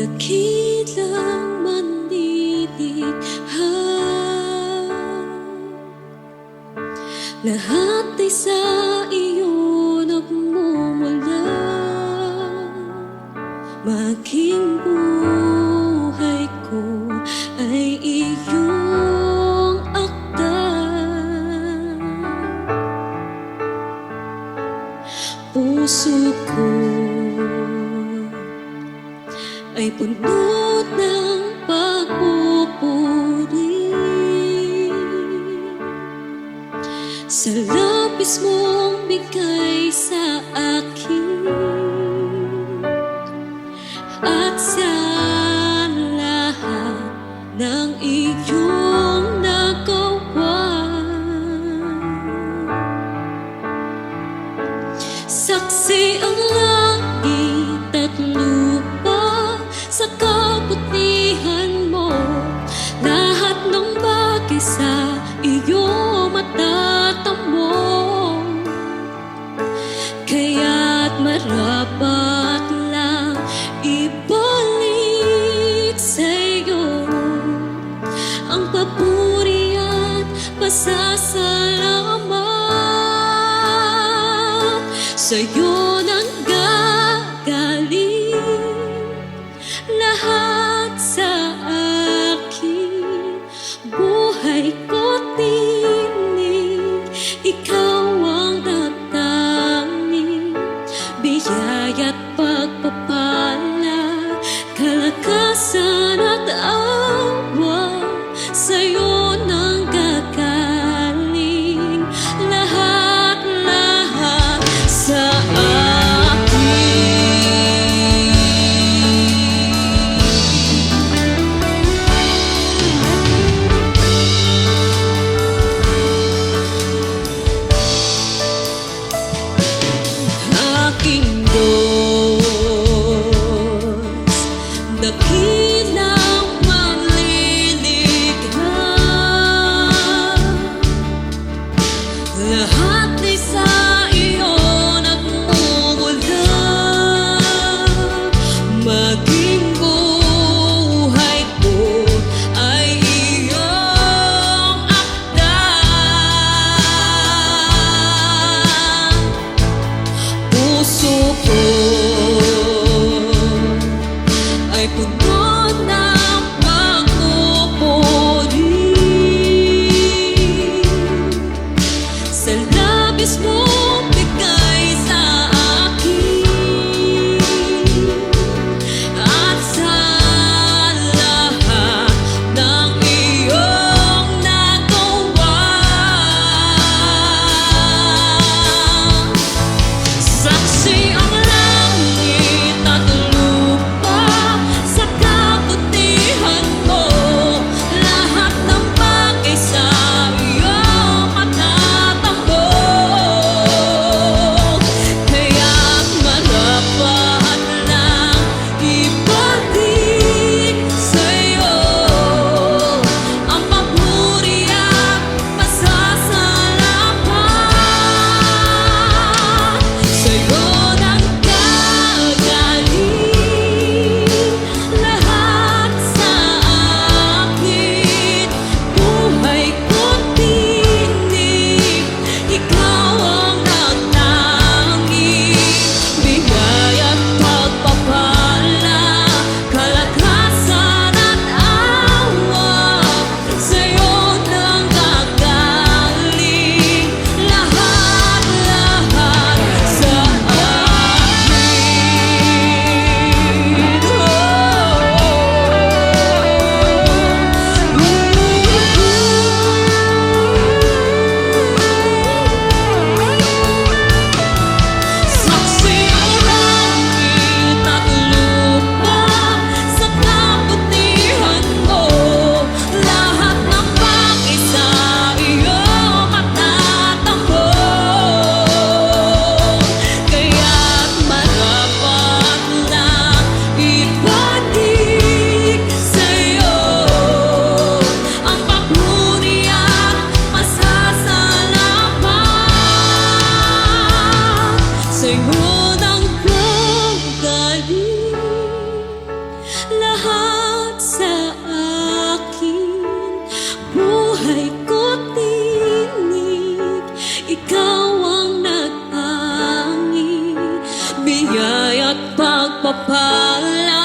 dakilang manlilikha. Lahat ay sa iyo nagmumula. Maging buhay ko ay iyong akda. Puso ko ay puno ng pagpupuri sa labis mong bigay sa akin at sa lahat ng iyong nagawa. Saksi ang langit at lupa sa kabutihan mo. Lahat ng bagay sa iyo matatamo. Kaya't marapat lang ibalik sa iyo ang papuri at pasasalamat. Sa'yo nang gagaling lahat sa akin. Buhay ko tinig, ikaw ang nagtanging biyaya at pagpapala, kalakasan at awa. Sa'yo nang gagaling lahat sa aking Diyos, dakilang manlilikha. Lahat ay sa iyo nagmumula. Maging buhay ko ay iyong akda. Puso ko ay puno ng pagpupuri sa labis mong bigay sa akin at sa lahat ng iyong nagawa. Saksi ang langit at lupa sa kabutihan mo. Lahat ng bagay sa iyo matatampo. Kaya't marapat lang ibalik sa iyo ang papuri at pasasalamat. Sa'yo nang gagaling lahat sa akin. Buhay ko tinig, ikaw ang nagtanging bigay at pagpapala, kalakasan at awa. Sa'yo nang gagaling lahat sa saksi ang langit at lupa sa kabutihan mo. Lahat ng bagay sa iyo matatampo. Kaya't marapat lang ibalik sa iyo ang papuri at pasasalamat. Sa'yo nang gagaling biyaya at pagpapala